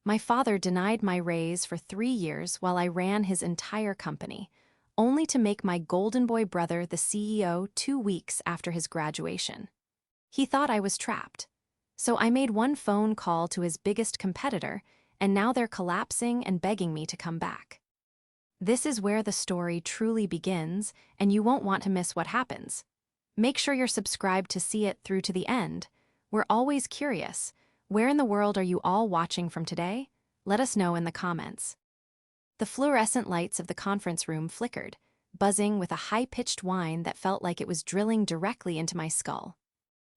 My father denied my raise for 3 years while I ran his entire company, only to make my golden boy brother the CEO 2 weeks after his graduation. He thought I was trapped. So I made one phone call to his biggest competitor, and now they're collapsing and begging me to come back. This is where the story truly begins, and you won't want to miss what happens. Make sure you're subscribed to see it through to the end. We're always curious. Where in the world are you all watching from today? Let us know in the comments. The fluorescent lights of the conference room flickered, buzzing with a high-pitched whine that felt like it was drilling directly into my skull.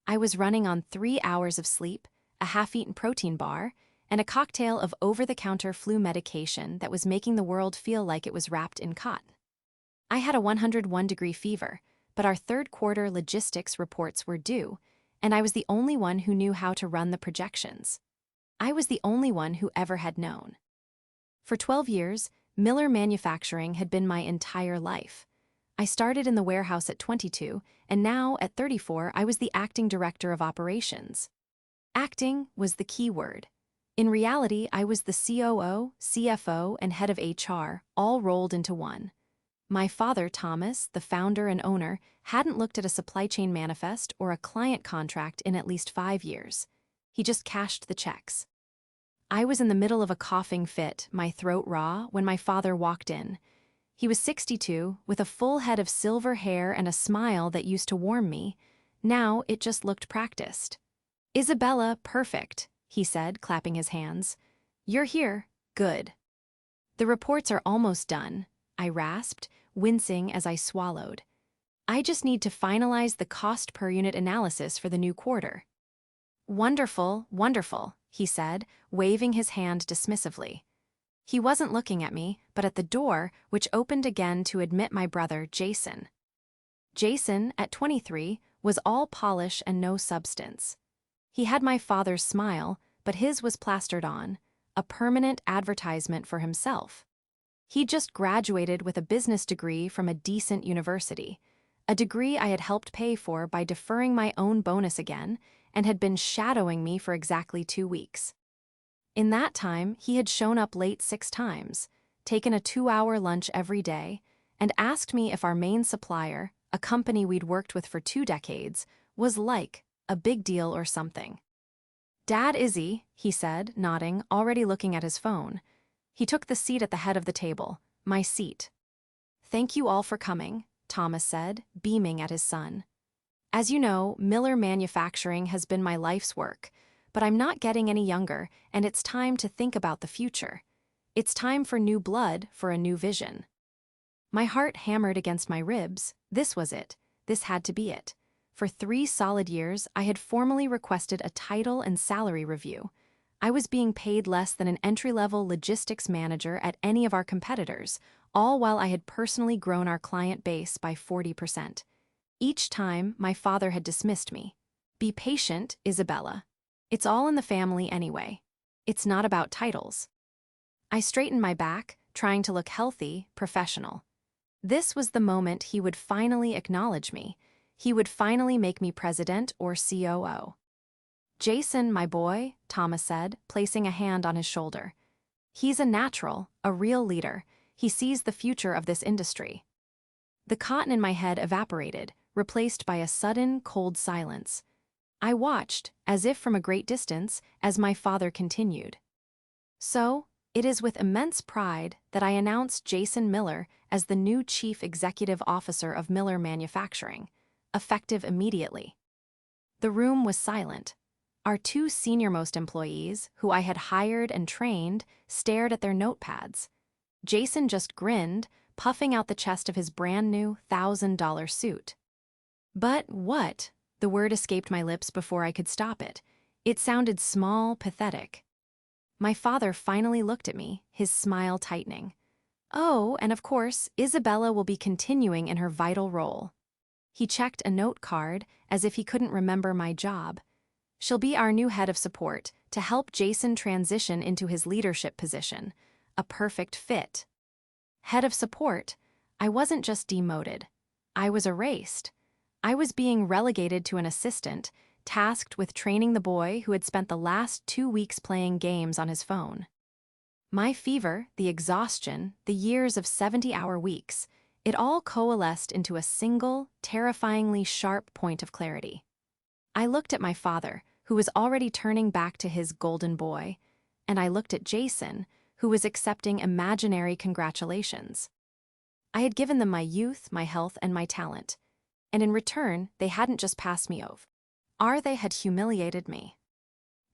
I was running on 3 hours of sleep, a half-eaten protein bar, and a cocktail of over-the-counter flu medication that was making the world feel like it was wrapped in cotton. I had a 101-degree fever, but our third-quarter logistics reports were due, and I was the only one who knew how to run the projections. I was the only one who ever had known. For 12 years, Miller Manufacturing had been my entire life. I started in the warehouse at 22, and now, at 34, I was the acting director of operations. Acting was the key word. In reality, I was the COO, CFO, and head of HR, all rolled into one. My father, Thomas, the founder and owner, hadn't looked at a supply chain manifest or a client contract in at least 5 years. He just cashed the checks. I was in the middle of a coughing fit, my throat raw, when my father walked in. He was 62, with a full head of silver hair and a smile that used to warm me. Now it just looked practiced. "Isabella, perfect," he said, clapping his hands. "You're here. Good." "The reports are almost done," I rasped, wincing as I swallowed. "I just need to finalize the cost per unit analysis for the new quarter." "Wonderful, wonderful," he said, waving his hand dismissively. He wasn't looking at me, but at the door, which opened again to admit my brother, Jason. Jason, at 23, was all polish and no substance. He had my father's smile, but his was plastered on, a permanent advertisement for himself. He'd just graduated with a business degree from a decent university, a degree I had helped pay for by deferring my own bonus again, and had been shadowing me for exactly 2 weeks. In that time, he had shown up late 6 times, taken a 2-hour lunch every day, and asked me if our main supplier, a company we'd worked with for 2 decades, was like a big deal or something. "Dad, Izzy," he said, nodding, already looking at his phone. He took the seat at the head of the table, my seat. "Thank you all for coming," Thomas said, beaming at his son. "As you know, Miller Manufacturing has been my life's work, but I'm not getting any younger, and it's time to think about the future. It's time for new blood, for a new vision." My heart hammered against my ribs. This was it. This had to be it. For 3 solid years, I had formally requested a title and salary review. I was being paid less than an entry-level logistics manager at any of our competitors, all while I had personally grown our client base by 40%. Each time, my father had dismissed me. "Be patient, Isabella. It's all in the family anyway. It's not about titles." I straightened my back, trying to look healthy, professional. This was the moment he would finally acknowledge me. He would finally make me president or COO. "Jason, my boy," Thomas said, placing a hand on his shoulder. "He's a natural, a real leader. He sees the future of this industry." The cotton in my head evaporated, replaced by a sudden, cold silence. I watched, as if from a great distance, as my father continued. "So, it is with immense pride that I announce Jason Miller as the new Chief Executive Officer of Miller Manufacturing, effective immediately." The room was silent. Our 2 senior-most employees, who I had hired and trained, stared at their notepads. Jason just grinned, puffing out the chest of his brand-new $1,000 suit. "But what?" The word escaped my lips before I could stop it. It sounded small, pathetic. My father finally looked at me, his smile tightening. "Oh, and of course, Isabella will be continuing in her vital role." He checked a note card, as if he couldn't remember my job. "She'll be our new head of support, to help Jason transition into his leadership position. A perfect fit." Head of support? I wasn't just demoted. I was erased. I was being relegated to an assistant, tasked with training the boy who had spent the last 2 weeks playing games on his phone. My fever, the exhaustion, the years of 70-hour weeks, it all coalesced into a single, terrifyingly sharp point of clarity. I looked at my father, who was already turning back to his golden boy, and I looked at Jason, who was accepting imaginary congratulations. I had given them my youth, my health, and my talent, and in return, they hadn't just passed me over. They had humiliated me.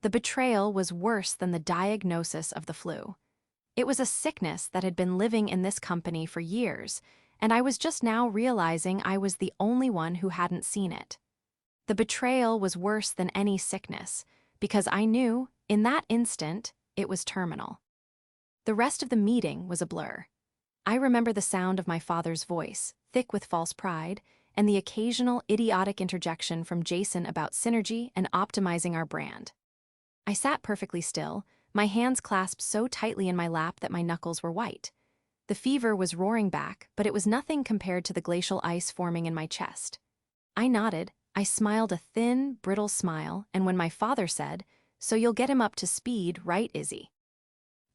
The betrayal was worse than the diagnosis of the flu. It was a sickness that had been living in this company for years, and I was just now realizing I was the only one who hadn't seen it. The betrayal was worse than any sickness, because I knew, in that instant, it was terminal. The rest of the meeting was a blur. I remember the sound of my father's voice, thick with false pride, and the occasional idiotic interjection from Jason about synergy and optimizing our brand. I sat perfectly still, my hands clasped so tightly in my lap that my knuckles were white. The fever was roaring back, but it was nothing compared to the glacial ice forming in my chest. I nodded, I smiled a thin, brittle smile, and when my father said, "So you'll get him up to speed, right, Izzy?"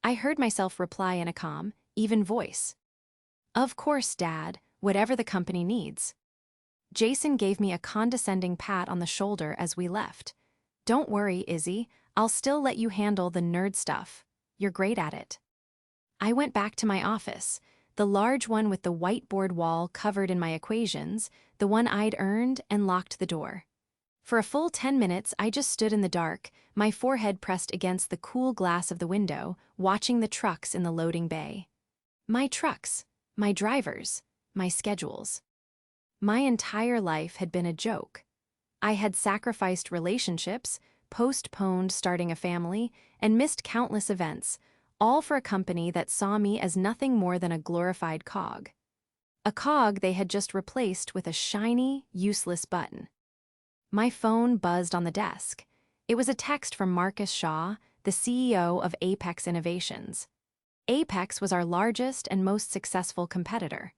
I heard myself reply in a calm, even voice. "Of course, Dad, whatever the company needs." Jason gave me a condescending pat on the shoulder as we left. "Don't worry, Izzy, I'll still let you handle the nerd stuff. You're great at it." I went back to my office, the large one with the whiteboard wall covered in my equations, the one I'd earned, and locked the door. For a full 10 minutes, I just stood in the dark, my forehead pressed against the cool glass of the window, watching the trucks in the loading bay. My trucks, my drivers, my schedules. My entire life had been a joke. I had sacrificed relationships, postponed starting a family, and missed countless events, all for a company that saw me as nothing more than a glorified cog. A cog they had just replaced with a shiny, useless button. My phone buzzed on the desk. It was a text from Marcus Shaw, the CEO of Apex Innovations. Apex was our largest and most successful competitor.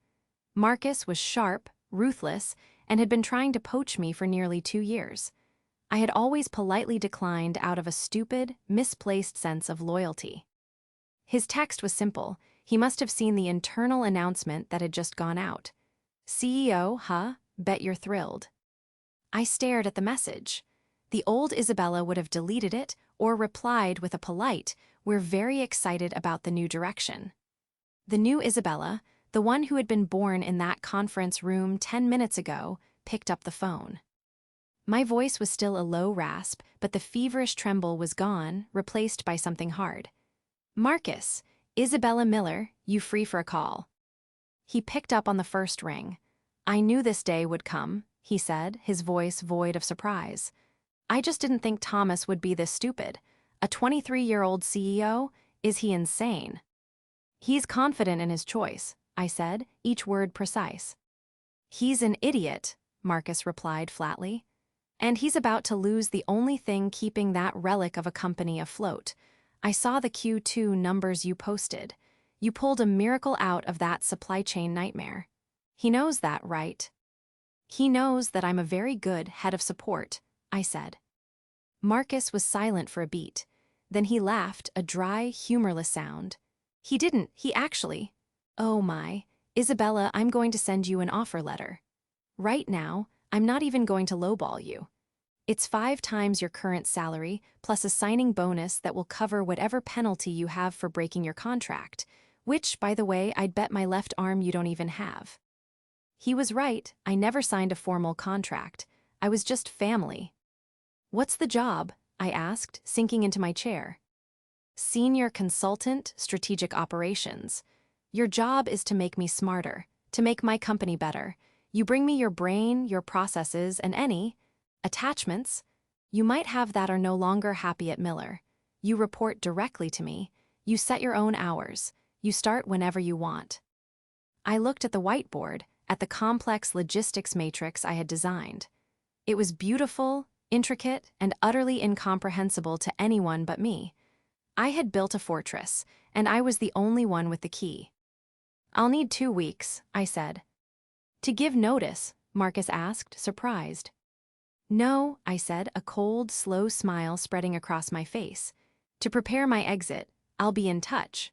Marcus was sharp, ruthless, and had been trying to poach me for nearly 2 years. I had always politely declined out of a stupid, misplaced sense of loyalty. His text was simple. He must have seen the internal announcement that had just gone out. "CEO, huh? Bet you're thrilled." I stared at the message. The old Isabella would have deleted it or replied with a polite, "We're very excited about the new direction." The new Isabella, the one who had been born in that conference room 10 minutes ago, picked up the phone. My voice was still a low rasp, but the feverish tremble was gone, replaced by something hard. "Marcus, Isabella Miller, you free for a call?" He picked up on the first ring. "I knew this day would come," he said, his voice void of surprise. "I just didn't think Thomas would be this stupid. A 23-year-old CEO? Is he insane?" "He's confident in his choice," I said, each word precise. "He's an idiot," Marcus replied flatly. "And he's about to lose the only thing keeping that relic of a company afloat. I saw the Q2 numbers you posted. You pulled a miracle out of that supply chain nightmare. He knows that, right?" "He knows that I'm a very good head of support," I said. Marcus was silent for a beat. Then he laughed, a dry, humorless sound. He actually. "Oh my, Isabella, I'm going to send you an offer letter. Right now, I'm not even going to lowball you. It's 5 times your current salary, plus a signing bonus that will cover whatever penalty you have for breaking your contract, which, by the way, I'd bet my left arm you don't even have." He was right, I never signed a formal contract. I was just family. "What's the job?" I asked, sinking into my chair. "Senior Consultant, Strategic Operations. Your job is to make me smarter, to make my company better. You bring me your brain, your processes, and any attachments you might have that are no longer happy at Miller. You report directly to me. You set your own hours. You start whenever you want." I looked at the whiteboard, at the complex logistics matrix I had designed. It was beautiful, intricate, and utterly incomprehensible to anyone but me. I had built a fortress, and I was the only one with the key. "I'll need 2 weeks," I said. "To give notice?" Marcus asked, surprised. "No," I said, a cold, slow smile spreading across my face. "To prepare my exit. I'll be in touch.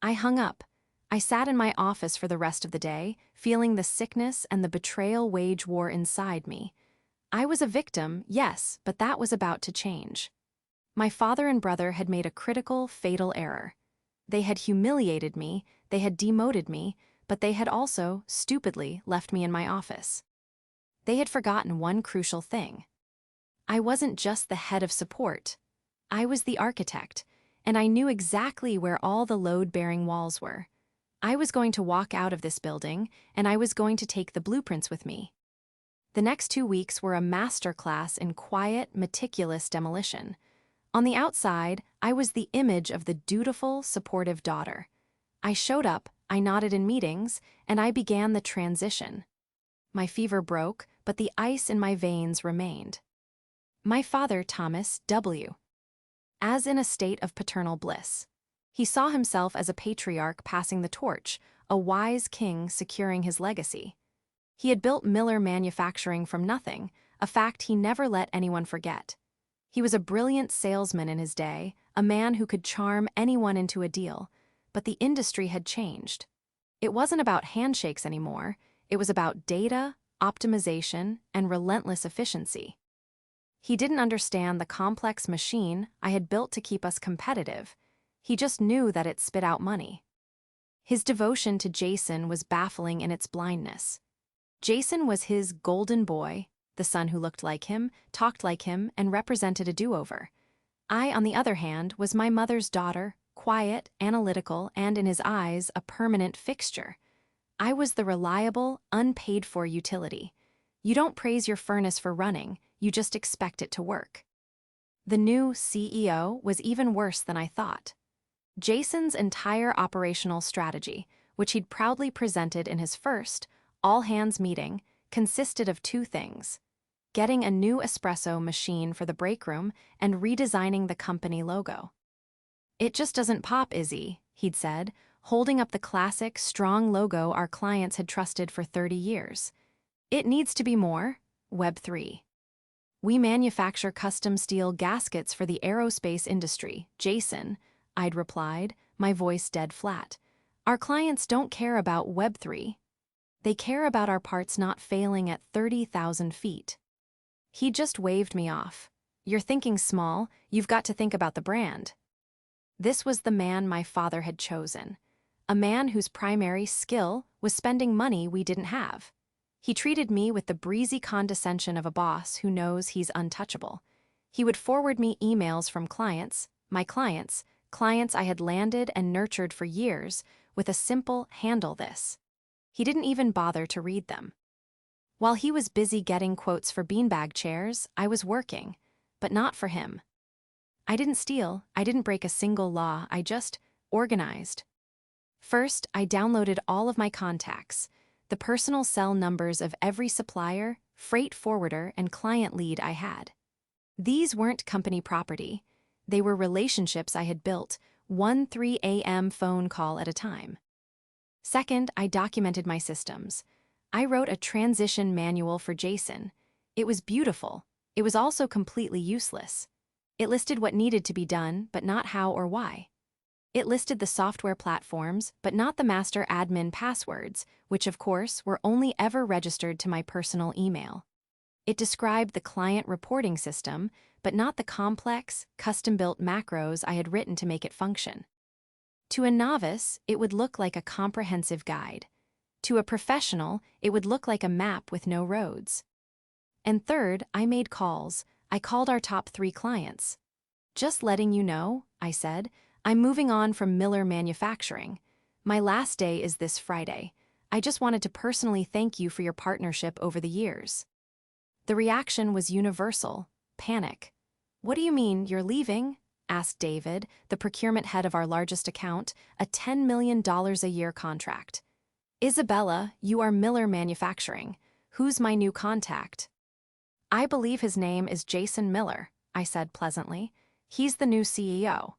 I hung up. I sat in my office for the rest of the day, feeling the sickness and the betrayal wage war inside me. I was a victim, yes, but that was about to change. My father and brother had made a critical, fatal error. They had humiliated me, they had demoted me, but they had also, stupidly, left me in my office. They had forgotten one crucial thing. I wasn't just the head of support. I was the architect, and I knew exactly where all the load-bearing walls were. I was going to walk out of this building, and I was going to take the blueprints with me. The next 2 weeks were a masterclass in quiet, meticulous demolition. On the outside, I was the image of the dutiful, supportive daughter. I showed up, I nodded in meetings, and I began the transition. My fever broke, but the ice in my veins remained. My father, Thomas W. as in a state of paternal bliss. He saw himself as a patriarch passing the torch, a wise king securing his legacy. He had built Miller Manufacturing from nothing, a fact he never let anyone forget. He was a brilliant salesman in his day, a man who could charm anyone into a deal, but the industry had changed. It wasn't about handshakes anymore, it was about data, optimization, and relentless efficiency. He didn't understand the complex machine I had built to keep us competitive. He just knew that it spit out money. His devotion to Jason was baffling in its blindness. Jason was his golden boy, the son who looked like him, talked like him, and represented a do-over. I, on the other hand, was my mother's daughter, quiet, analytical, and in his eyes, a permanent fixture. I was the reliable, unpaid-for utility. You don't praise your furnace for running, you just expect it to work. The new CEO was even worse than I thought. Jason's entire operational strategy, which he'd proudly presented in his first all-hands meeting, consisted of 2 things: getting a new espresso machine for the break room and redesigning the company logo. "It just doesn't pop, Izzy," he'd said, holding up the classic, strong logo our clients had trusted for 30 years. "It needs to be more Web3. We manufacture custom steel gaskets for the aerospace industry, Jason," I'd replied, my voice dead flat. "Our clients don't care about Web3. They care about our parts not failing at 30,000 feet. He just waved me off. "You're thinking small, you've got to think about the brand." This was the man my father had chosen. A man whose primary skill was spending money we didn't have. He treated me with the breezy condescension of a boss who knows he's untouchable. He would forward me emails from clients, my clients I had landed and nurtured for years, with a simple "handle this." He didn't even bother to read them. While he was busy getting quotes for beanbag chairs, I was working, but not for him. I didn't steal, I didn't break a single law, I just organized. First, I downloaded all of my contacts, the personal cell numbers of every supplier, freight forwarder, and client lead I had. These weren't company property. They were relationships I had built, 1 a.m. phone call at a time. Second, I documented my systems. I wrote a transition manual for Jason. It was beautiful. It was also completely useless. It listed what needed to be done, but not how or why. It listed the software platforms, but not the master admin passwords, which of course were only ever registered to my personal email. It described the client reporting system, but not the complex, custom-built macros I had written to make it function. To a novice, it would look like a comprehensive guide. To a professional, it would look like a map with no roads. And third, I made calls. I called our top 3 clients. "Just letting you know," I said, "I'm moving on from Miller Manufacturing. My last day is this Friday. I just wanted to personally thank you for your partnership over the years." The reaction was universal: panic. "What do you mean, you're leaving?" asked David, the procurement head of our largest account, a $10 million a year contract. "Isabella, you are Miller Manufacturing. Who's my new contact?" "I believe his name is Jason Miller," I said pleasantly. "He's the new CEO."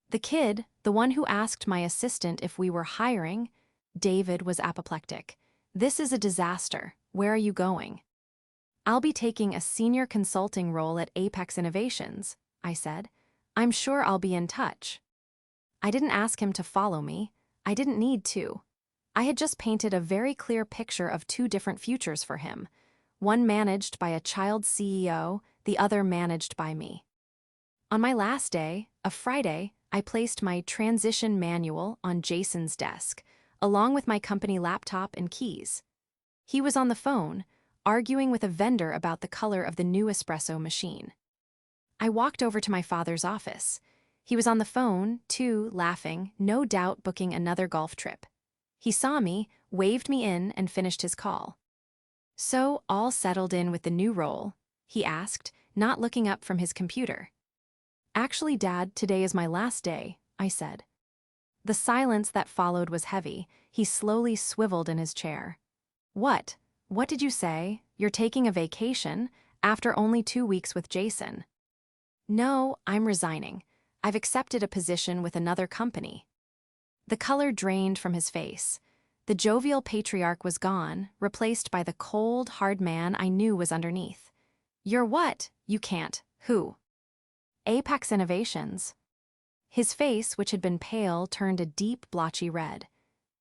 The kid, the one who asked my assistant if we were hiring, David was apoplectic. "This is a disaster. Where are you going?" "I'll be taking a senior consulting role at Apex Innovations," I said. "I'm sure I'll be in touch." I didn't ask him to follow me. I didn't need to. I had just painted a very clear picture of two different futures for him, one managed by a child CEO, the other managed by me. On my last day, a Friday, I placed my transition manual on Jason's desk, along with my company laptop and keys. He was on the phone, arguing with a vendor about the color of the new espresso machine. I walked over to my father's office. He was on the phone, too, laughing, no doubt booking another golf trip. He saw me, waved me in, and finished his call. "So, all settled in with the new role?" he asked, not looking up from his computer. "Actually, Dad, today is my last day," I said. The silence that followed was heavy. He slowly swiveled in his chair. "What? What did you say? You're taking a vacation? After only 2 weeks with Jason?" "No, I'm resigning. I've accepted a position with another company." The color drained from his face. The jovial patriarch was gone, replaced by the cold, hard man I knew was underneath. "You're what? You can't. Who?" "Apex Innovations." His face, which had been pale, turned a deep, blotchy red.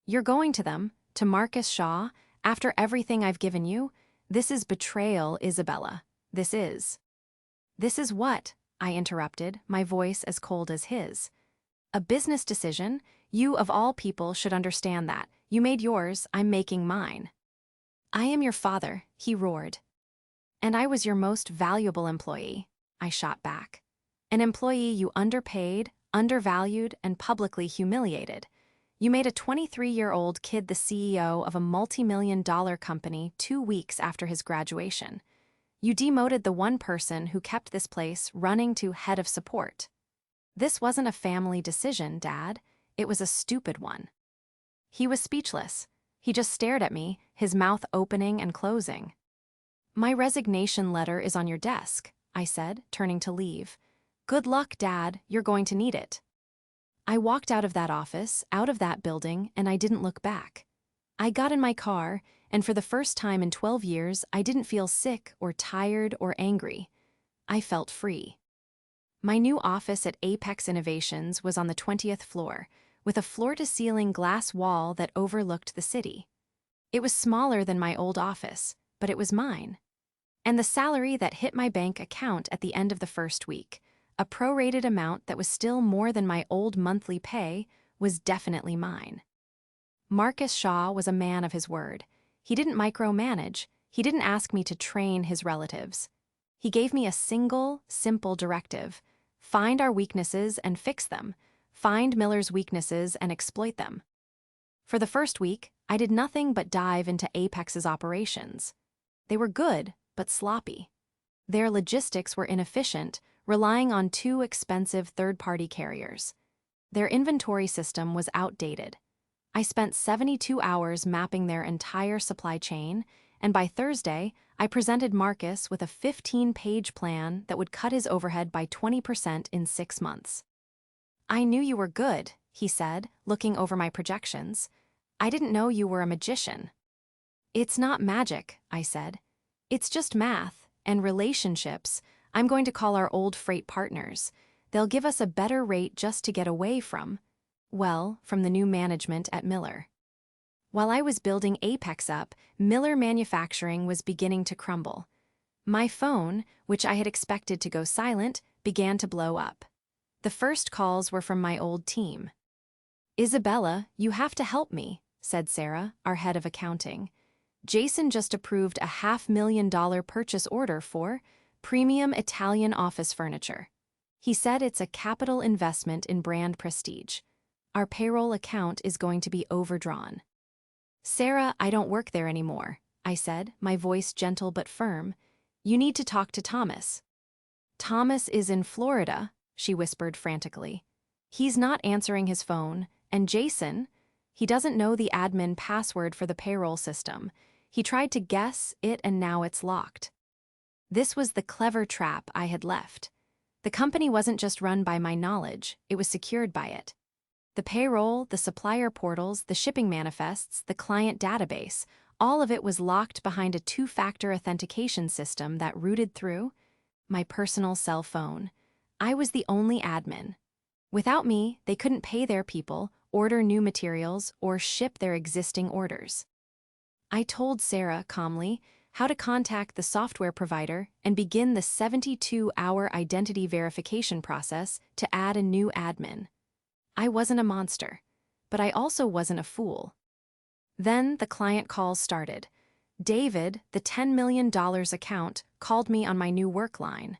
"You're going to them, to Marcus Shaw, after everything I've given you? This is betrayal, Isabella. This is." "This is what?" I interrupted, my voice as cold as his. "A business decision. You, of all people, should understand that. You made yours, I'm making mine." "I am your father," he roared. "And I was your most valuable employee," I shot back. "An employee you underpaid, undervalued, and publicly humiliated. You made a 23-year-old kid the CEO of a multi-million-dollar company 2 weeks after his graduation. You demoted the one person who kept this place running to head of support. This wasn't a family decision, Dad. It was a stupid one." He was speechless. He just stared at me, his mouth opening and closing. "My resignation letter is on your desk," I said, turning to leave. "Good luck, Dad. You're going to need it." I walked out of that office, out of that building, and I didn't look back. I got in my car, and for the first time in 12 years, I didn't feel sick or tired or angry. I felt free. My new office at Apex Innovations was on the 20th floor, with a floor-to-ceiling glass wall that overlooked the city. It was smaller than my old office, but it was mine. And the salary that hit my bank account at the end of the first week, a prorated amount that was still more than my old monthly pay, was definitely mine. Marcus Shaw was a man of his word. He didn't micromanage. He didn't ask me to train his relatives. He gave me a single, simple directive: find our weaknesses and fix them. Find Miller's weaknesses and exploit them. For the first week, I did nothing but dive into Apex's operations. They were good, but sloppy. Their logistics were inefficient, relying on 2 expensive third-party carriers. Their inventory system was outdated. I spent 72 hours mapping their entire supply chain, and by Thursday, I presented Marcus with a 15-page plan that would cut his overhead by 20% in 6 months. "I knew you were good," he said, looking over my projections. "I didn't know you were a magician." "It's not magic," I said. "It's just math and relationships. I'm going to call our old freight partners. They'll give us a better rate just to get away from the new management at Miller." While I was building Apex up, Miller Manufacturing was beginning to crumble. My phone, which I had expected to go silent, began to blow up. The first calls were from my old team. "Isabella, you have to help me," said Sarah, our head of accounting. "Jason just approved a $500,000 purchase order for premium Italian office furniture. He said it's a capital investment in brand prestige. Our payroll account is going to be overdrawn." "Sarah, I don't work there anymore," I said, my voice gentle but firm. "You need to talk to Thomas." "Thomas is in Florida," she whispered frantically. "He's not answering his phone, and Jason, he doesn't know the admin password for the payroll system. He tried to guess it and now it's locked." This was the clever trap I had left. The company wasn't just run by my knowledge, it was secured by it. The payroll, the supplier portals, the shipping manifests, the client database, all of it was locked behind a 2-factor authentication system that routed through my personal cell phone. I was the only admin. Without me, they couldn't pay their people, order new materials, or ship their existing orders. I told Sarah, calmly, how to contact the software provider and begin the 72-hour identity verification process to add a new admin. I wasn't a monster, but I also wasn't a fool. Then the client calls started. David, the $10 million account, called me on my new work line.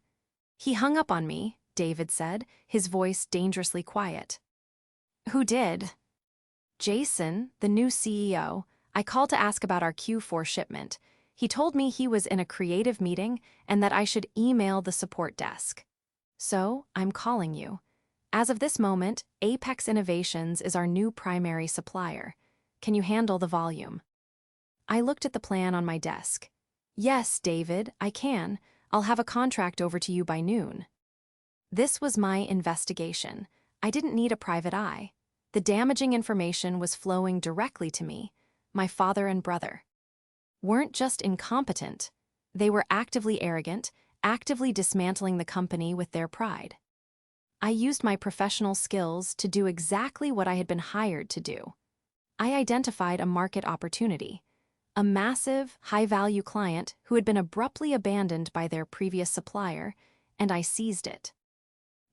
He hung up on me, David said, his voice dangerously quiet. Who did? Jason, the new CEO. I called to ask about our Q4 shipment. He told me he was in a creative meeting and that I should email the support desk. So, I'm calling you. As of this moment, Apex Innovations is our new primary supplier. Can you handle the volume? I looked at the plan on my desk. Yes, David, I can. I'll have a contract over to you by noon. This was my investigation. I didn't need a private eye. The damaging information was flowing directly to me. My father and brother weren't just incompetent. They were actively arrogant, actively dismantling the company with their pride. I used my professional skills to do exactly what I had been hired to do. I identified a market opportunity. A massive, high-value client who had been abruptly abandoned by their previous supplier, and I seized it.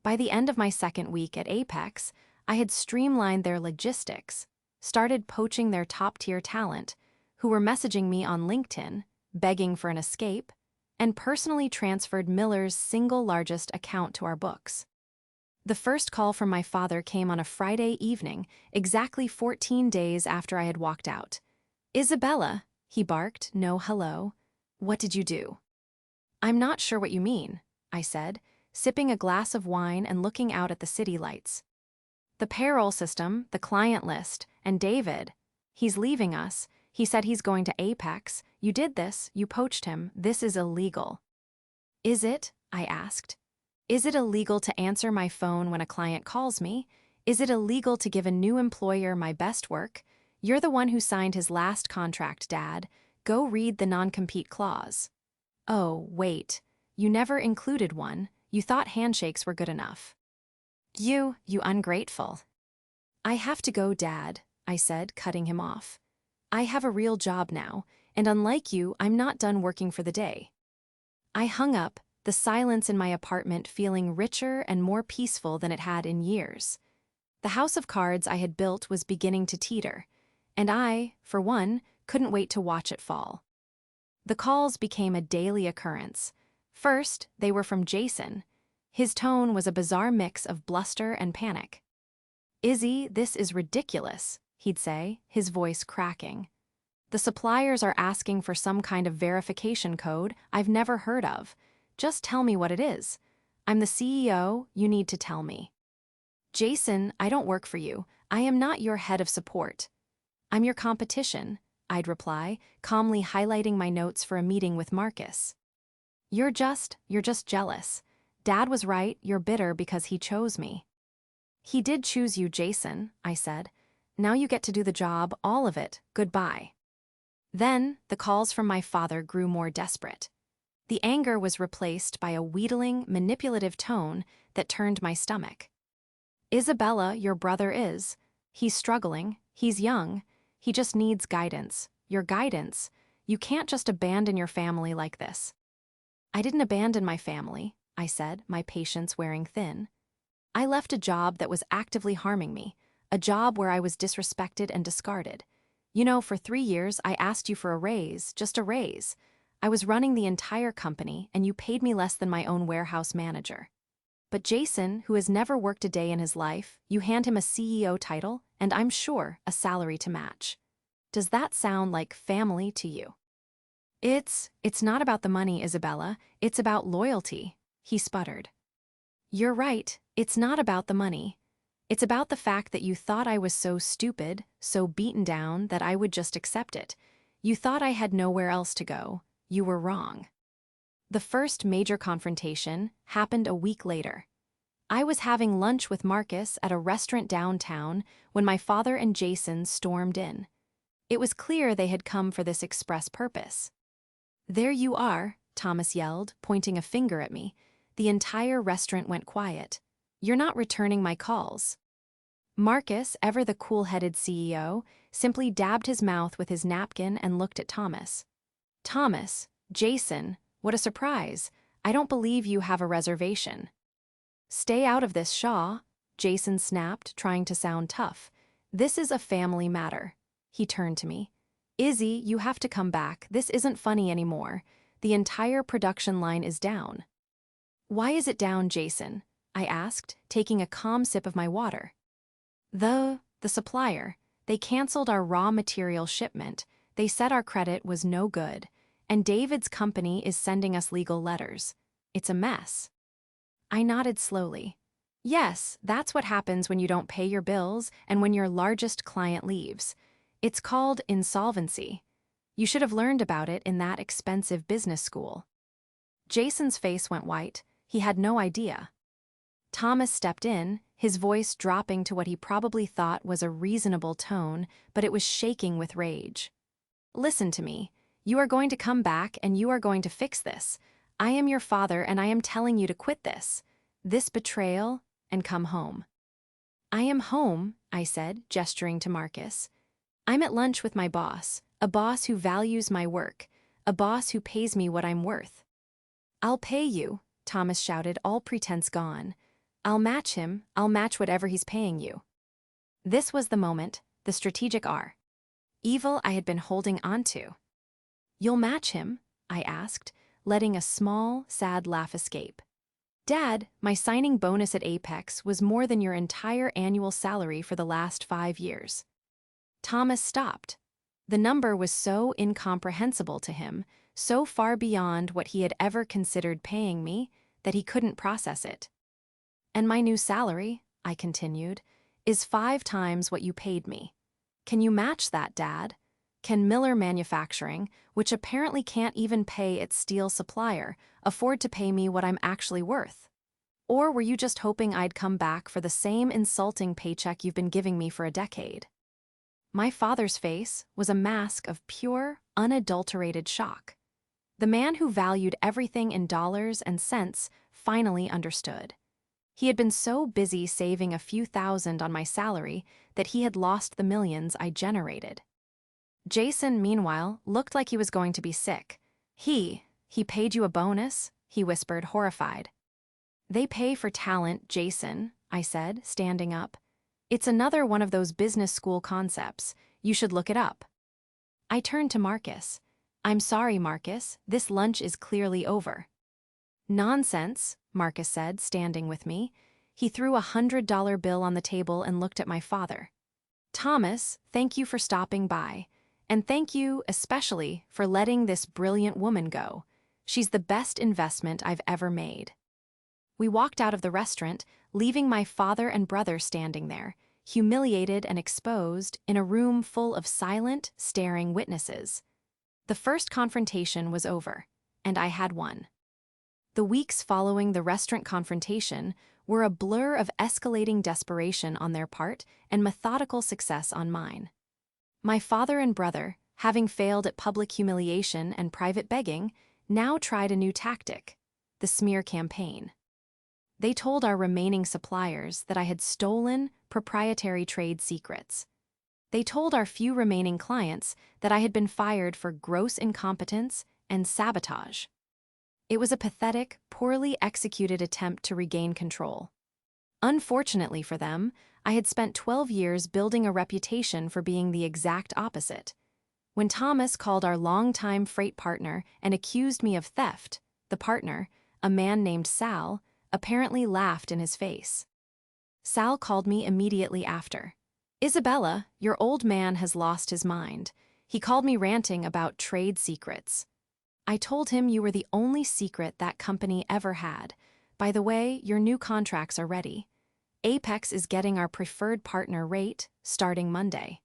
By the end of my second week at Apex, I had streamlined their logistics, started poaching their top-tier talent, who were messaging me on LinkedIn, begging for an escape, and personally transferred Miller's single largest account to our books. The first call from my father came on a Friday evening, exactly 14 days after I had walked out. Isabella, he barked, no hello. What did you do? I'm not sure what you mean, I said, sipping a glass of wine and looking out at the city lights. The payroll system, the client list, and David. He's leaving us. He said he's going to Apex. You did this. You poached him. This is illegal. Is it? I asked. Is it illegal to answer my phone when a client calls me? Is it illegal to give a new employer my best work? You're the one who signed his last contract, Dad. Go read the non-compete clause. Oh, wait. You never included one. You thought handshakes were good enough. You ungrateful. I have to go, Dad, I said, cutting him off. I have a real job now, and unlike you, I'm not done working for the day. I hung up, the silence in my apartment feeling richer and more peaceful than it had in years. The house of cards I had built was beginning to teeter, and I, for one, couldn't wait to watch it fall. The calls became a daily occurrence. First, they were from Jason. His tone was a bizarre mix of bluster and panic. Izzy, this is ridiculous, he'd say, his voice cracking. The suppliers are asking for some kind of verification code I've never heard of. Just tell me what it is. I'm the CEO, you need to tell me. Jason, I don't work for you. I am not your head of support. I'm your competition, I'd reply, calmly highlighting my notes for a meeting with Marcus. You're just jealous. Dad was right, you're bitter because he chose me. He did choose you, Jason, I said. Now you get to do the job, all of it, goodbye. Then, the calls from my father grew more desperate. The anger was replaced by a wheedling, manipulative tone that turned my stomach. Isabella, your brother is. He's struggling, he's young, he just needs guidance. Your guidance. You can't just abandon your family like this. I didn't abandon my family, I said, my patience wearing thin. I left a job that was actively harming me, a job where I was disrespected and discarded. You know, for 3 years, I asked you for a raise, just a raise. I was running the entire company, and you paid me less than my own warehouse manager. But Jason, who has never worked a day in his life, you hand him a CEO title, and I'm sure a salary to match. Does that sound like family to you? It's not about the money, Isabella. It's about loyalty, he sputtered. You're right, it's not about the money. It's about the fact that you thought I was so stupid, so beaten down that I would just accept it. You thought I had nowhere else to go. You were wrong. The first major confrontation happened a week later. I was having lunch with Marcus at a restaurant downtown when my father and Jason stormed in. It was clear they had come for this express purpose. There you are, Thomas yelled, pointing a finger at me. The entire restaurant went quiet. You're not returning my calls. Marcus, ever the cool-headed CEO, simply dabbed his mouth with his napkin and looked at Thomas. Thomas, Jason, what a surprise. I don't believe you have a reservation. Stay out of this, Shaw, Jason snapped, trying to sound tough. This is a family matter. He turned to me. Izzy, you have to come back. This isn't funny anymore. The entire production line is down. Why is it down, Jason? I asked, taking a calm sip of my water. The supplier. They canceled our raw material shipment. They said our credit was no good. And David's company is sending us legal letters. It's a mess. I nodded slowly. Yes, that's what happens when you don't pay your bills and when your largest client leaves. It's called insolvency. You should have learned about it in that expensive business school. Jason's face went white. He had no idea. Thomas stepped in, his voice dropping to what he probably thought was a reasonable tone, but it was shaking with rage. Listen to me. You are going to come back and you are going to fix this. I am your father and I am telling you to quit this betrayal, and come home. I am home, I said, gesturing to Marcus. I'm at lunch with my boss, a boss who values my work, a boss who pays me what I'm worth. I'll pay you, Thomas shouted, all pretense gone. I'll match him, I'll match whatever he's paying you. This was the moment, the strategic R. Evil I had been holding onto. You'll match him? I asked, letting a small, sad laugh escape. Dad, my signing bonus at Apex was more than your entire annual salary for the last 5 years. Thomas stopped. The number was so incomprehensible to him, so far beyond what he had ever considered paying me, that he couldn't process it. And my new salary, I continued, is 5 times what you paid me. Can you match that, Dad? Can Miller Manufacturing, which apparently can't even pay its steel supplier, afford to pay me what I'm actually worth? Or were you just hoping I'd come back for the same insulting paycheck you've been giving me for a decade? My father's face was a mask of pure, unadulterated shock. The man who valued everything in dollars and cents finally understood. He had been so busy saving a few thousand on my salary that he had lost the millions I generated. Jason, meanwhile, looked like he was going to be sick. He paid you a bonus? He whispered, horrified. They pay for talent, Jason, I said, standing up. It's another one of those business school concepts. You should look it up. I turned to Marcus. I'm sorry, Marcus, this lunch is clearly over. Nonsense, Marcus said, standing with me. He threw a $100 bill on the table and looked at my father. Thomas, thank you for stopping by. And thank you, especially, for letting this brilliant woman go. She's the best investment I've ever made. We walked out of the restaurant, leaving my father and brother standing there, humiliated and exposed, in a room full of silent, staring witnesses. The first confrontation was over, and I had won. The weeks following the restaurant confrontation were a blur of escalating desperation on their part and methodical success on mine. My father and brother, having failed at public humiliation and private begging, now tried a new tactic, the smear campaign. They told our remaining suppliers that I had stolen proprietary trade secrets. They told our few remaining clients that I had been fired for gross incompetence and sabotage. It was a pathetic, poorly executed attempt to regain control. Unfortunately for them, I had spent 12 years building a reputation for being the exact opposite. When Thomas called our longtime freight partner and accused me of theft, the partner, a man named Sal, apparently laughed in his face. Sal called me immediately after. Isabella, your old man has lost his mind. He called me ranting about trade secrets. I told him you were the only secret that company ever had. By the way, your new contracts are ready. Apex is getting our preferred partner rate starting Monday.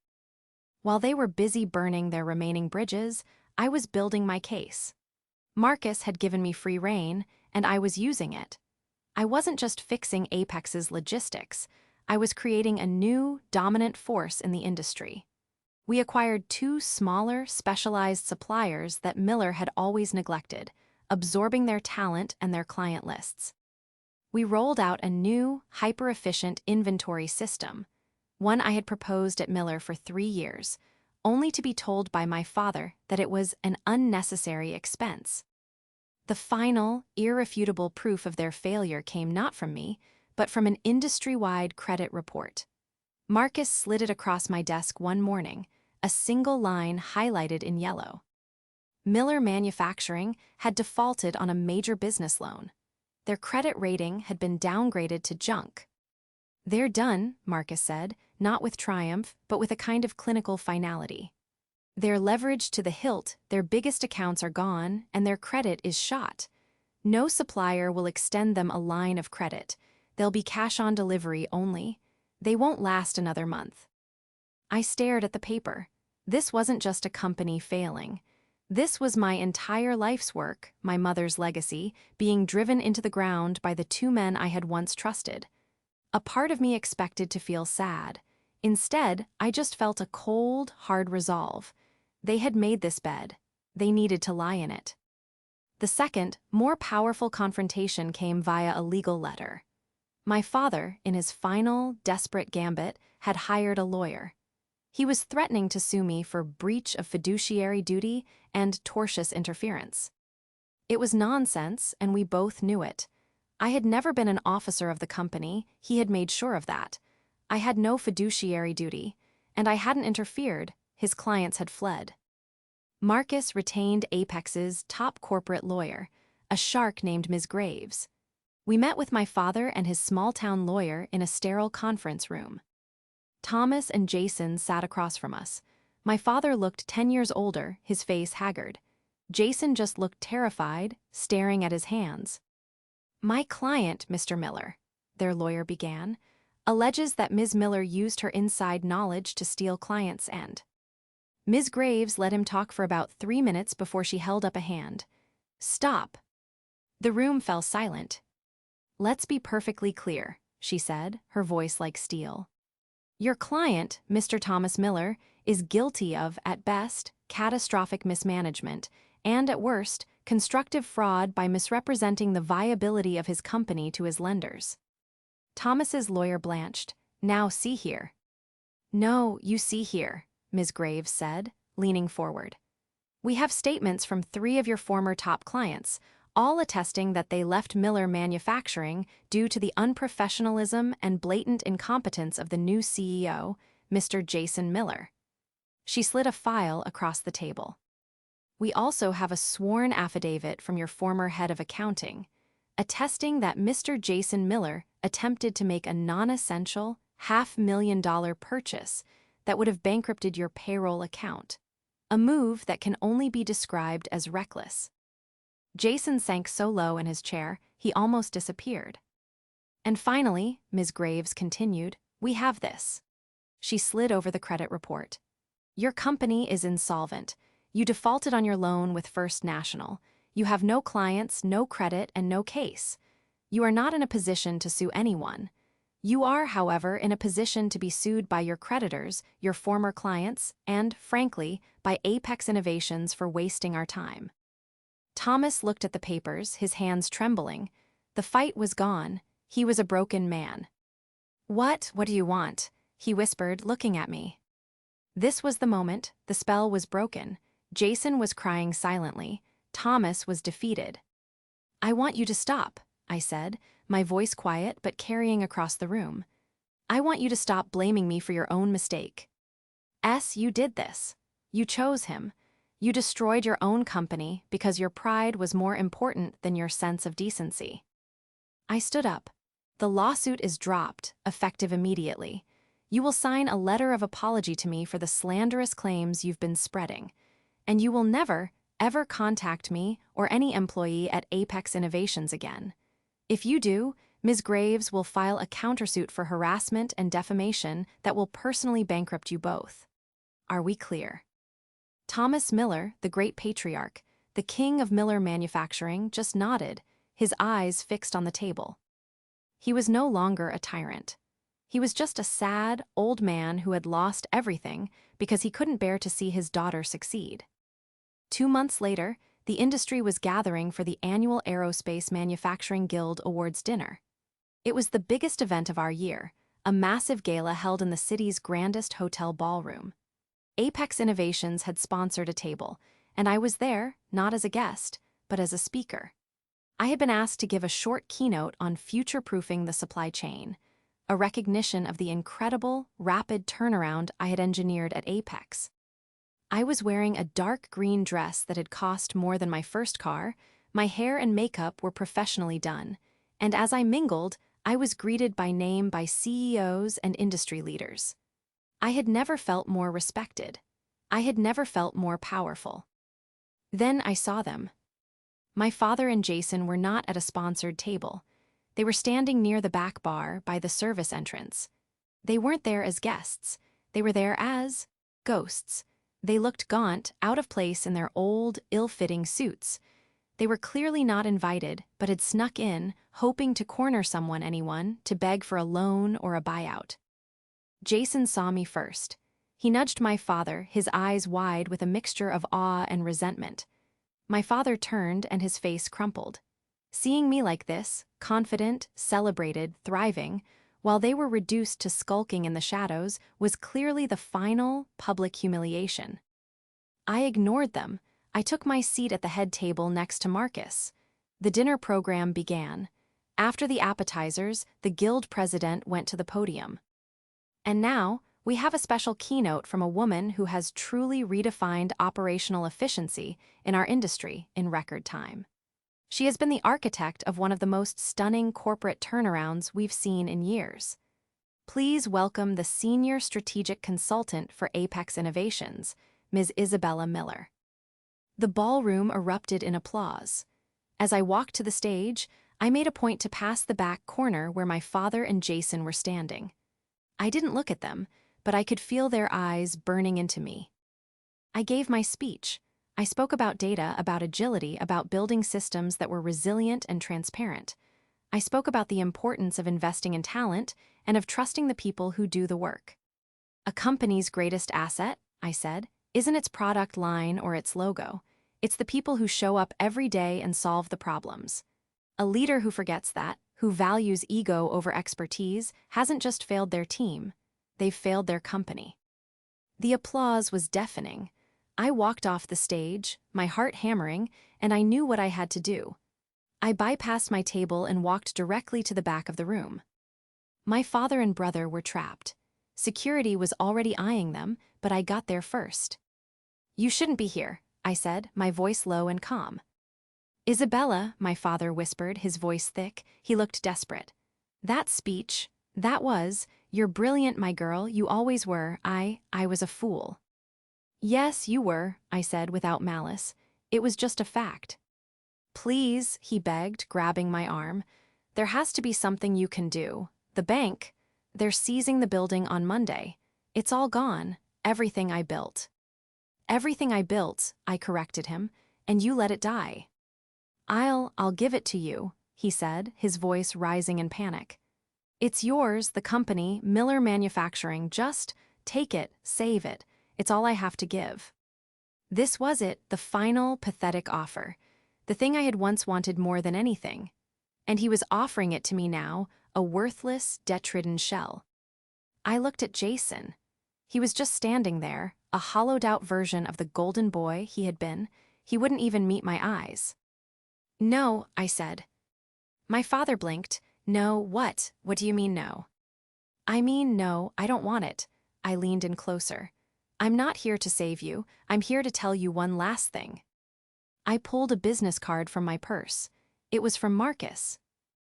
While they were busy burning their remaining bridges, I was building my case. Marcus had given me free rein, and I was using it. I wasn't just fixing Apex's logistics. I was creating a new, dominant force in the industry. We acquired 2 smaller, specialized suppliers that Miller had always neglected, absorbing their talent and their client lists. We rolled out a new, hyper-efficient inventory system, one I had proposed at Miller for 3 years, only to be told by my father that it was an unnecessary expense. The final, irrefutable proof of their failure came not from me, but from an industry-wide credit report. Marcus slid it across my desk one morning, a single line highlighted in yellow. Miller Manufacturing had defaulted on a major business loan. Their credit rating had been downgraded to junk. "They're done," Marcus said, not with triumph, but with a kind of clinical finality. "They're leveraged to the hilt, their biggest accounts are gone, and their credit is shot. No supplier will extend them a line of credit. They'll be cash on delivery only. They won't last another month." I stared at the paper. This wasn't just a company failing. This was my entire life's work, my mother's legacy, being driven into the ground by the two men I had once trusted. A part of me expected to feel sad. Instead, I just felt a cold, hard resolve. They had made this bed. They needed to lie in it. The second, more powerful confrontation came via a legal letter. My father, in his final, desperate gambit, had hired a lawyer. He was threatening to sue me for breach of fiduciary duty and tortious interference. It was nonsense, and we both knew it. I had never been an officer of the company, he had made sure of that. I had no fiduciary duty, and I hadn't interfered, his clients had fled. Marcus retained Apex's top corporate lawyer, a shark named Ms. Graves. We met with my father and his small-town lawyer in a sterile conference room. Thomas and Jason sat across from us. My father looked 10 years older, his face haggard. Jason just looked terrified, staring at his hands. "My client, Mr. Miller," their lawyer began, "alleges that Ms. Miller used her inside knowledge to steal clients' end." Ms. Graves let him talk for about 3 minutes before she held up a hand. "Stop." The room fell silent. "Let's be perfectly clear," she said, her voice like steel. "Your client, Mr. Thomas Miller, is guilty of, at best, catastrophic mismanagement, and at worst, constructive fraud by misrepresenting the viability of his company to his lenders." Thomas's lawyer blanched. "Now see here." "No, you see here," Ms. Graves said, leaning forward. "We have statements from 3 of your former top clients, all attesting that they left Miller Manufacturing due to the unprofessionalism and blatant incompetence of the new CEO, Mr. Jason Miller. She slid a file across the table. "We also have a sworn affidavit from your former head of accounting, attesting that Mr. Jason Miller attempted to make a non-essential, $500,000 purchase that would have bankrupted your payroll account, a move that can only be described as reckless." Jason sank so low in his chair, he almost disappeared. "And finally," Ms. Graves continued, "we have this." She slid over the credit report. "Your company is insolvent. You defaulted on your loan with First National. You have no clients, no credit, and no case. You are not in a position to sue anyone. You are, however, in a position to be sued by your creditors, your former clients, and, frankly, by Apex Innovations for wasting our time." Thomas looked at the papers, his hands trembling. The fight was gone. He was a broken man. What do you want?" he whispered, looking at me. This was the moment. The spell was broken. Jason was crying silently. Thomas was defeated. "I want you to stop," I said, my voice quiet but carrying across the room. "I want you to stop blaming me for your own mistake. You did this. You chose him. You destroyed your own company because your pride was more important than your sense of decency." I stood up. "The lawsuit is dropped, effective immediately. You will sign a letter of apology to me for the slanderous claims you've been spreading. And you will never, ever contact me or any employee at Apex Innovations again. If you do, Ms. Graves will file a countersuit for harassment and defamation that will personally bankrupt you both. Are we clear?" Thomas Miller, the great patriarch, the king of Miller Manufacturing, just nodded, his eyes fixed on the table. He was no longer a tyrant. He was just a sad, old man who had lost everything because he couldn't bear to see his daughter succeed. 2 months later, the industry was gathering for the annual Aerospace Manufacturing Guild Awards dinner. It was the biggest event of our year, a massive gala held in the city's grandest hotel ballroom. Apex Innovations had sponsored a table, and I was there, not as a guest, but as a speaker. I had been asked to give a short keynote on future-proofing the supply chain, a recognition of the incredible, rapid turnaround I had engineered at Apex. I was wearing a dark green dress that had cost more than my first car, my hair and makeup were professionally done, and as I mingled, I was greeted by name by CEOs and industry leaders. I had never felt more respected. I had never felt more powerful. Then I saw them. My father and Jason were not at a sponsored table. They were standing near the back bar by the service entrance. They weren't there as guests. They were there as ghosts. They looked gaunt, out of place in their old, ill-fitting suits. They were clearly not invited, but had snuck in, hoping to corner anyone, to beg for a loan or a buyout. Jason saw me first. He nudged my father, his eyes wide with a mixture of awe and resentment. My father turned and his face crumpled. Seeing me like this, confident, celebrated, thriving, while they were reduced to skulking in the shadows, was clearly the final, public humiliation. I ignored them. I took my seat at the head table next to Marcus. The dinner program began. After the appetizers, the guild president went to the podium. And now, we have a special keynote from a woman who has truly redefined operational efficiency in our industry in record time. She has been the architect of one of the most stunning corporate turnarounds we've seen in years. Please welcome the Senior Strategic Consultant for Apex Innovations, Ms. Isabella Miller. The ballroom erupted in applause. As I walked to the stage, I made a point to pass the back corner where my father and Jason were standing. I didn't look at them, but I could feel their eyes burning into me. I gave my speech. I spoke about data, about agility, about building systems that were resilient and transparent. I spoke about the importance of investing in talent and of trusting the people who do the work. A company's greatest asset, I said, isn't its product line or its logo. It's the people who show up every day and solve the problems. A leader who forgets that, who values ego over expertise, hasn't just failed their team, they've failed their company. The applause was deafening. I walked off the stage, my heart hammering, and I knew what I had to do. I bypassed my table and walked directly to the back of the room. My father and brother were trapped. Security was already eyeing them, but I got there first. "You shouldn't be here," I said, my voice low and calm. "Isabella," my father whispered, his voice thick. He looked desperate. "That speech, you're brilliant, my girl, you always were. I was a fool." "Yes, you were," I said without malice. "It was just a fact." "Please," he begged, grabbing my arm. "There has to be something you can do. The bank, they're seizing the building on Monday. It's all gone, everything I built." "Everything I built," I corrected him, "and you let it die." I'll give it to you," he said, his voice rising in panic. "It's yours, the company, Miller Manufacturing. Just take it, save it. It's all I have to give." This was it, the final, pathetic offer. The thing I had once wanted more than anything. And he was offering it to me now, a worthless, debt-ridden shell. I looked at Jason. He was just standing there, a hollowed-out version of the golden boy he had been. He wouldn't even meet my eyes. "No," I said. My father blinked. "No, what? What do you mean no?" "I mean no, I don't want it." I leaned in closer. "I'm not here to save you. I'm here to tell you one last thing." I pulled a business card from my purse. It was from Marcus.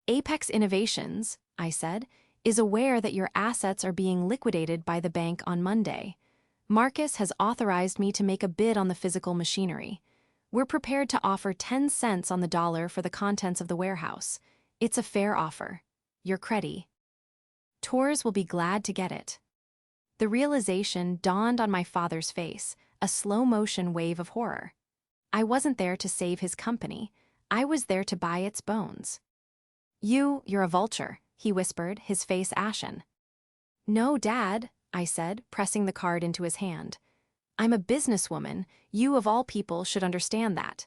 "Apex Innovations," I said, "is aware that your assets are being liquidated by the bank on Monday. Marcus has authorized me to make a bid on the physical machinery. We're prepared to offer 10 cents on the dollar for the contents of the warehouse. It's a fair offer. You're credi. Tours will be glad to get it." The realization dawned on my father's face, a slow-motion wave of horror. I wasn't there to save his company. I was there to buy its bones. You're a vulture," he whispered, his face ashen. "No, Dad," I said, pressing the card into his hand. "I'm a businesswoman. You, of all people, should understand that."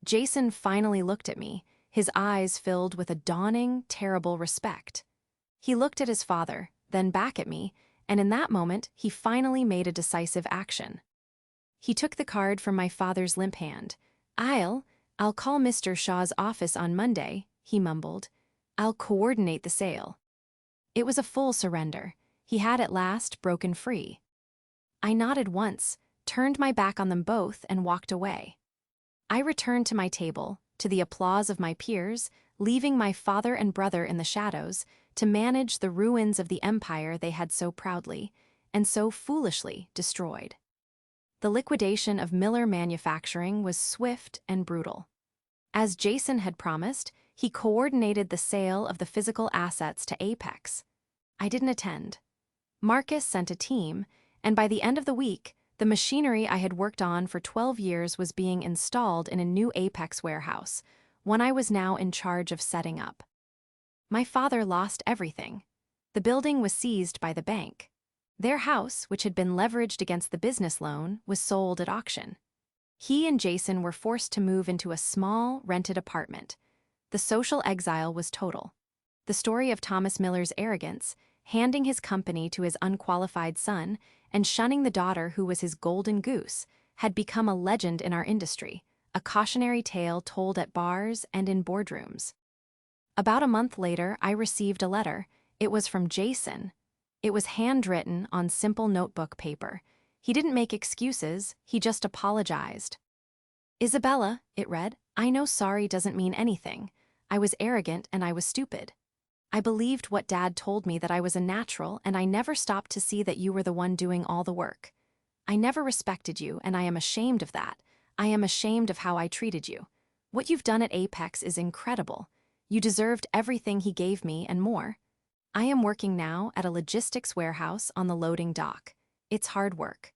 Jason finally looked at me. his eyes filled with a dawning, terrible respect. He looked at his father, then back at me, and in that moment, he finally made a decisive action. He took the card from my father's limp hand. I'll call Mr. Shaw's office on Monday, he mumbled. I'll coordinate the sale. It was a full surrender. He had at last broken free. I nodded once, turned my back on them both, and walked away. I returned to my table, to the applause of my peers, leaving my father and brother in the shadows to manage the ruins of the empire they had so proudly and so foolishly destroyed. The liquidation of Miller Manufacturing was swift and brutal. As Jason had promised, he coordinated the sale of the physical assets to Apex. I didn't attend. Marcus sent a team, and by the end of the week, the machinery I had worked on for 12 years was being installed in a new Apex warehouse, one I was now in charge of setting up. My father lost everything. The building was seized by the bank. Their house, which had been leveraged against the business loan, was sold at auction. He and Jason were forced to move into a small, rented apartment. The social exile was total. The story of Thomas Miller's arrogance, handing his company to his unqualified son, and shunning the daughter who was his golden goose, had become a legend in our industry, a cautionary tale told at bars and in boardrooms. About a month later, I received a letter. It was from Jason. It was handwritten on simple notebook paper. He didn't make excuses, he just apologized. Isabella, it read, I know sorry doesn't mean anything. I was arrogant and I was stupid. I believed what Dad told me that I was a natural, and I never stopped to see that you were the one doing all the work. I never respected you, and I am ashamed of that. I am ashamed of how I treated you. What you've done at Apex is incredible. You deserved everything he gave me and more. I am working now at a logistics warehouse on the loading dock. It's hard work.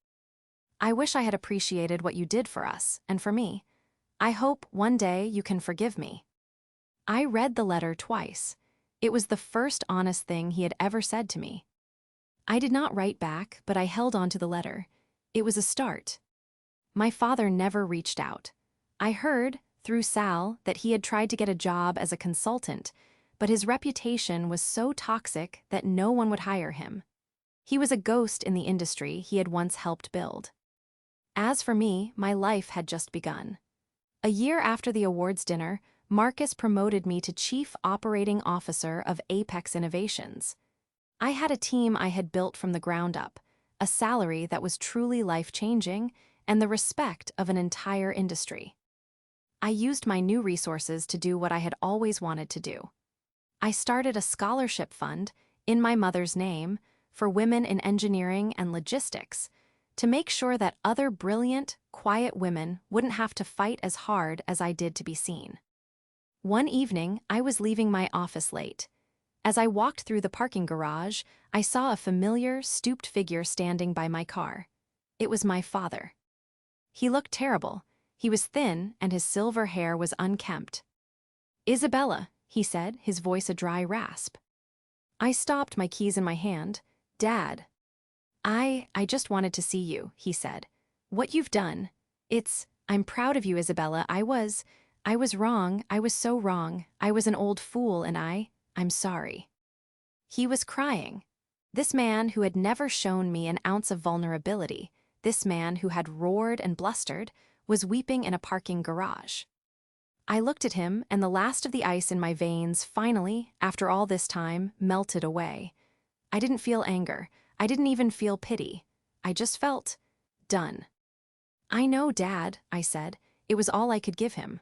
I wish I had appreciated what you did for us, and for me. I hope one day you can forgive me. I read the letter twice. It was the first honest thing he had ever said to me. I did not write back, but I held on to the letter. It was a start. My father never reached out. I heard, through Sal, that he had tried to get a job as a consultant, but his reputation was so toxic that no one would hire him. He was a ghost in the industry he had once helped build. As for me, my life had just begun. A year after the awards dinner, Marcus promoted me to Chief Operating Officer of Apex Innovations. I had a team I had built from the ground up, a salary that was truly life-changing, and the respect of an entire industry. I used my new resources to do what I had always wanted to do. I started a scholarship fund, in my mother's name, for women in engineering and logistics, to make sure that other brilliant, quiet women wouldn't have to fight as hard as I did to be seen. One evening, I was leaving my office late. As I walked through the parking garage, I saw a familiar, stooped figure standing by my car. It was my father. He looked terrible. He was thin, and his silver hair was unkempt. Isabella, he said, his voice a dry rasp. I stopped, my keys in my hand. Dad. I just wanted to see you, he said. What you've done. I'm proud of you, Isabella. I was wrong. I was so wrong. I was an old fool, and I'm sorry. He was crying. This man who had never shown me an ounce of vulnerability, this man who had roared and blustered, was weeping in a parking garage. I looked at him, and the last of the ice in my veins finally, after all this time, melted away. I didn't feel anger. I didn't even feel pity. I just felt done. I know, Dad, I said. It was all I could give him.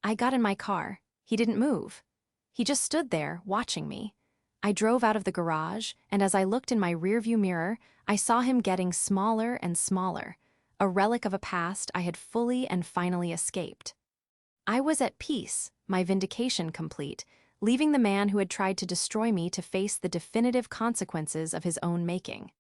I got in my car. He didn't move. He just stood there, watching me. I drove out of the garage, and as I looked in my rearview mirror, I saw him getting smaller and smaller, a relic of a past I had fully and finally escaped. I was at peace, my vindication complete, leaving the man who had tried to destroy me to face the definitive consequences of his own making.